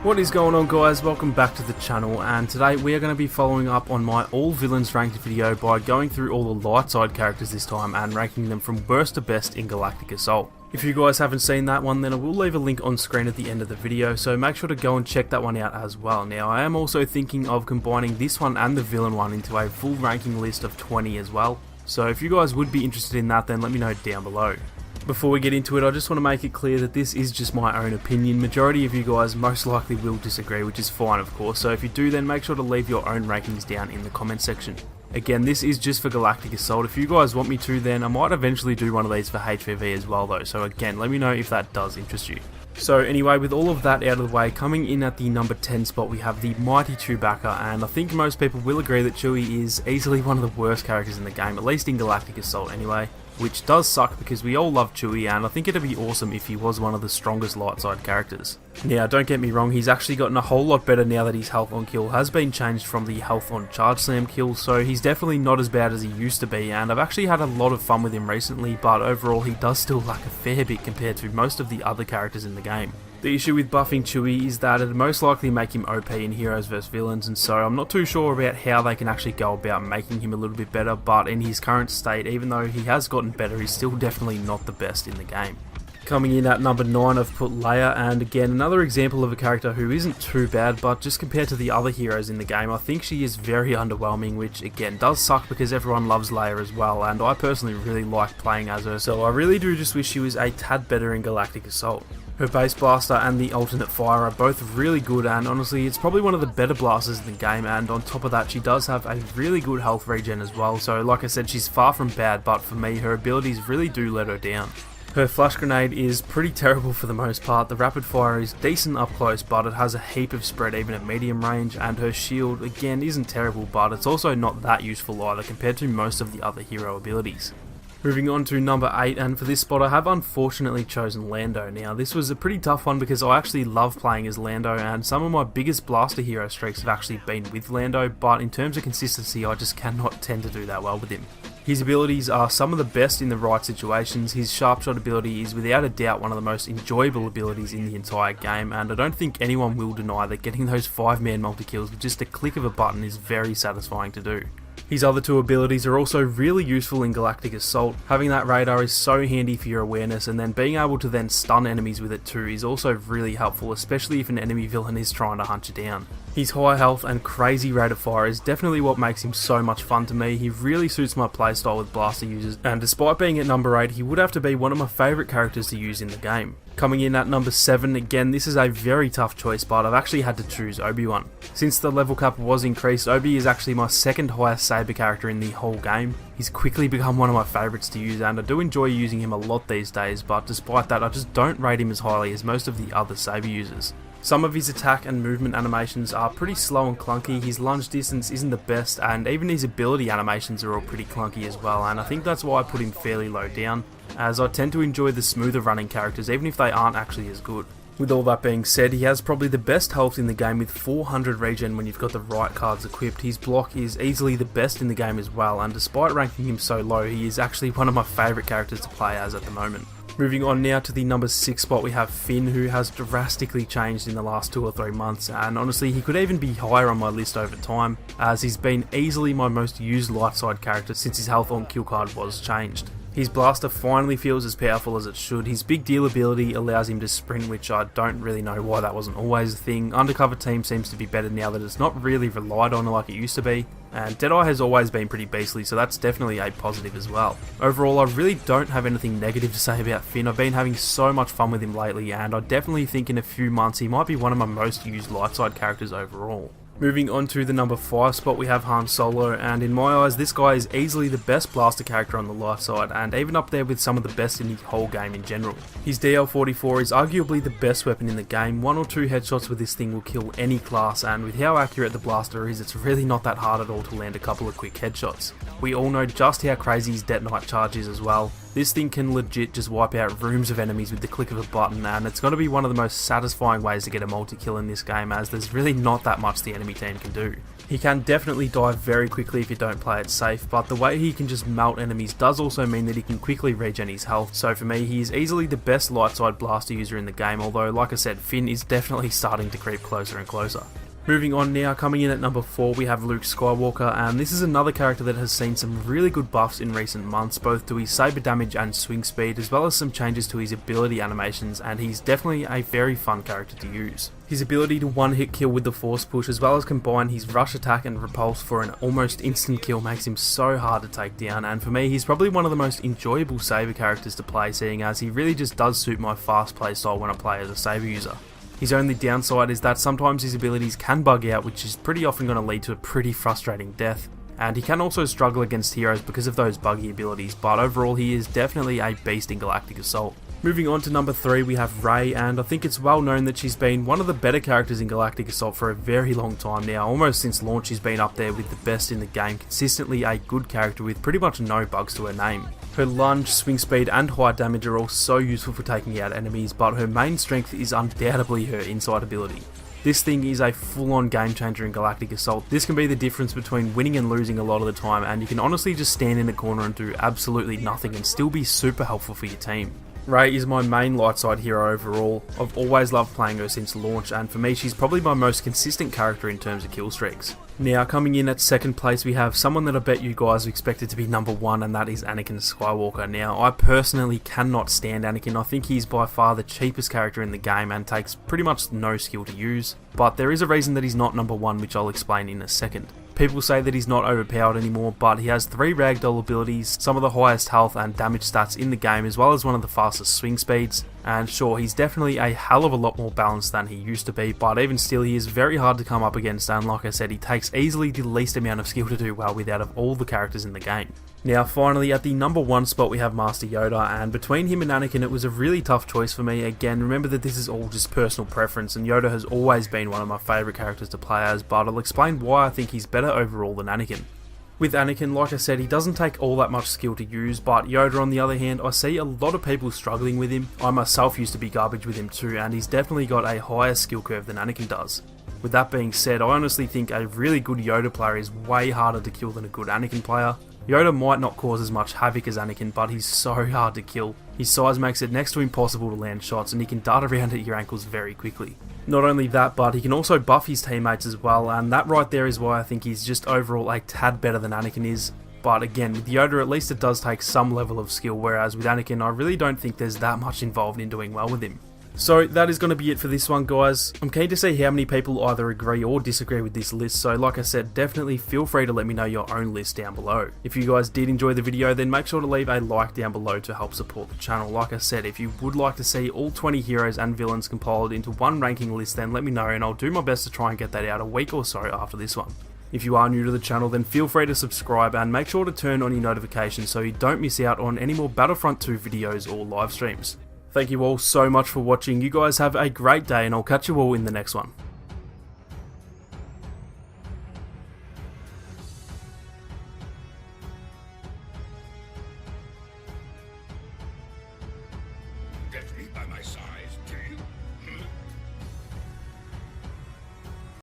What is going on, guys? Welcome back to the channel, and today we are going to be following up on my all villains ranked video by going through all the light side characters this time and ranking them from worst to best in Galactic Assault. If you guys haven't seen that one, then I will leave a link on screen at the end of the video, so make sure to go and check that one out as well. Now, I am also thinking of combining this one and the villain one into a full ranking list of 20 as well, so if you guys would be interested in that, then let me know down below. Before we get into it, I just want to make it clear that this is just my own opinion. Majority of you guys most likely will disagree, which is fine of course, so if you do, then make sure to leave your own rankings down in the comment section. Again, this is just for Galactic Assault. If you guys want me to, then I might eventually do one of these for HVV as well though, so again, let me know if that does interest you. So anyway, with all of that out of the way, coming in at the number 10 spot we have the mighty Chewbacca, and I think most people will agree that Chewie is easily one of the worst characters in the game, at least in Galactic Assault anyway. Which does suck because we all love Chewie, and I think it'd be awesome if he was one of the strongest light side characters. Now, don't get me wrong, he's actually gotten a whole lot better now that his health on kill has been changed from the health on charge slam kill, so he's definitely not as bad as he used to be, and I've actually had a lot of fun with him recently, but overall he does still lack a fair bit compared to most of the other characters in the game. The issue with buffing Chewie is that it'd most likely make him OP in Heroes vs Villains, and so I'm not too sure about how they can actually go about making him a little bit better, but in his current state, even though he has gotten better, he's still definitely not the best in the game. Coming in at number 9, I've put Leia, and again, another example of a character who isn't too bad, but just compared to the other heroes in the game, I think she is very underwhelming, which again does suck because everyone loves Leia as well, and I personally really like playing as her, so I really do just wish she was a tad better in Galactic Assault. Her base blaster and the alternate fire are both really good, and honestly it's probably one of the better blasters in the game, and on top of that she does have a really good health regen as well, so like I said, she's far from bad, but for me her abilities really do let her down. Her flash grenade is pretty terrible for the most part. The rapid fire is decent up close, but it has a heap of spread even at medium range, and her shield again isn't terrible, but it's also not that useful either compared to most of the other hero abilities. Moving on to number 8, and for this spot I have unfortunately chosen Lando. Now this was a pretty tough one because I actually love playing as Lando, and some of my biggest blaster hero streaks have actually been with Lando, but in terms of consistency I just cannot tend to do that well with him. His abilities are some of the best in the right situations. His sharpshot ability is without a doubt one of the most enjoyable abilities in the entire game, and I don't think anyone will deny that getting those 5-man multi-kills with just a click of a button is very satisfying to do. His other two abilities are also really useful in Galactic Assault. Having that radar is so handy for your awareness, and then being able to then stun enemies with it too is also really helpful, especially if an enemy villain is trying to hunt you down. His high health and crazy rate of fire is definitely what makes him so much fun to me. He really suits my playstyle with blaster users, and despite being at number 8, he would have to be one of my favourite characters to use in the game. Coming in at number 7, again this is a very tough choice, but I've actually had to choose Obi-Wan. Since the level cap was increased, Obi is actually my second highest saber character in the whole game. He's quickly become one of my favourites to use, and I do enjoy using him a lot these days, but despite that I just don't rate him as highly as most of the other saber users. Some of his attack and movement animations are pretty slow and clunky, his lunge distance isn't the best, and even his ability animations are all pretty clunky as well, and I think that's why I put him fairly low down, as I tend to enjoy the smoother running characters even if they aren't actually as good. With all that being said, he has probably the best health in the game with 400 regen when you've got the right cards equipped. His block is easily the best in the game as well, and despite ranking him so low, he is actually one of my favourite characters to play as at the moment. Moving on now to the number 6 spot, we have Finn, who has drastically changed in the last 2 or 3 months, and honestly he could even be higher on my list over time, as he's been easily my most used light side character since his health on kill card was changed. His blaster finally feels as powerful as it should. His big deal ability allows him to sprint, which I don't really know why that wasn't always a thing. Undercover team seems to be better now that it's not really relied on like it used to be. And Deadeye has always been pretty beastly, so that's definitely a positive as well. Overall, I really don't have anything negative to say about Finn. I've been having so much fun with him lately, and I definitely think in a few months he might be one of my most used light side characters overall. Moving on to the number 5 spot, we have Han Solo, and in my eyes this guy is easily the best blaster character on the light side, and even up there with some of the best in the whole game in general. His DL-44 is arguably the best weapon in the game. 1 or 2 headshots with this thing will kill any class, and with how accurate the blaster is, it's really not that hard at all to land a couple of quick headshots. We all know just how crazy his detonite charge is as well. This thing can legit just wipe out rooms of enemies with the click of a button, and it's going to be one of the most satisfying ways to get a multi-kill in this game, as there's really not that much the enemy team can do. He can definitely die very quickly if you don't play it safe, but the way he can just melt enemies does also mean that he can quickly regen his health, so for me he is easily the best light side blaster user in the game, although like I said, Finn is definitely starting to creep closer and closer. Moving on now, coming in at number 4 we have Luke Skywalker, and this is another character that has seen some really good buffs in recent months, both to his saber damage and swing speed, as well as some changes to his ability animations, and he's definitely a very fun character to use. His ability to one-hit kill with the force push, as well as combine his rush attack and repulse for an almost instant kill, makes him so hard to take down, and for me he's probably one of the most enjoyable saber characters to play, seeing as he really just does suit my fast play style when I play as a saber user. His only downside is that sometimes his abilities can bug out, which is pretty often going to lead to a pretty frustrating death, and he can also struggle against heroes because of those buggy abilities, but overall he is definitely a beast in Galactic Assault. Moving on to number 3 we have Rey, and I think it's well known that she's been one of the better characters in Galactic Assault for a very long time now. Almost since launch she's been up there with the best in the game, consistently a good character with pretty much no bugs to her name. Her lunge, swing speed and high damage are all so useful for taking out enemies, but her main strength is undoubtedly her inside ability. This thing is a full-on game changer in Galactic Assault. This can be the difference between winning and losing a lot of the time, and you can honestly just stand in the corner and do absolutely nothing and still be super helpful for your team. Rey is my main light side hero overall. I've always loved playing her since launch, and for me she's probably my most consistent character in terms of kill streaks. Now coming in at second place we have someone that I bet you guys expected to be number 1, and that is Anakin Skywalker. Now I personally cannot stand Anakin. I think he's by far the cheapest character in the game and takes pretty much no skill to use, but there is a reason that he's not number 1, which I'll explain in a second. People say that he's not overpowered anymore, but he has 3 ragdoll abilities, some of the highest health and damage stats in the game, as well as one of the fastest swing speeds. And sure, he's definitely a hell of a lot more balanced than he used to be, but even still he is very hard to come up against, and like I said, he takes easily the least amount of skill to do well with out of all the characters in the game. Now finally at the number 1 spot we have Master Yoda, and between him and Anakin it was a really tough choice for me. Again, remember that this is all just personal preference, and Yoda has always been one of my favourite characters to play as, but I'll explain why I think he's better overall than Anakin. With Anakin, like I said, he doesn't take all that much skill to use, but Yoda on the other hand, I see a lot of people struggling with him. I myself used to be garbage with him too, and he's definitely got a higher skill curve than Anakin does. With that being said, I honestly think a really good Yoda player is way harder to kill than a good Anakin player. Yoda might not cause as much havoc as Anakin, but he's so hard to kill. His size makes it next to impossible to land shots, and he can dart around at your ankles very quickly. Not only that, but he can also buff his teammates as well, and that right there is why I think he's just overall a tad better than Anakin is. But again, with Yoda at least it does take some level of skill, whereas with Anakin I really don't think there's that much involved in doing well with him. So that is going to be it for this one, guys. I'm keen to see how many people either agree or disagree with this list, so like I said, definitely feel free to let me know your own list down below. If you guys did enjoy the video, then make sure to leave a like down below to help support the channel. Like I said, if you would like to see all 20 heroes and villains compiled into one ranking list, then let me know and I'll do my best to try and get that out a week or so after this one. If you are new to the channel, then feel free to subscribe and make sure to turn on your notifications so you don't miss out on any more Battlefront 2 videos or live streams. Thank you all so much for watching. You guys have a great day and I'll catch you all in the next one. Get me by my side, do you?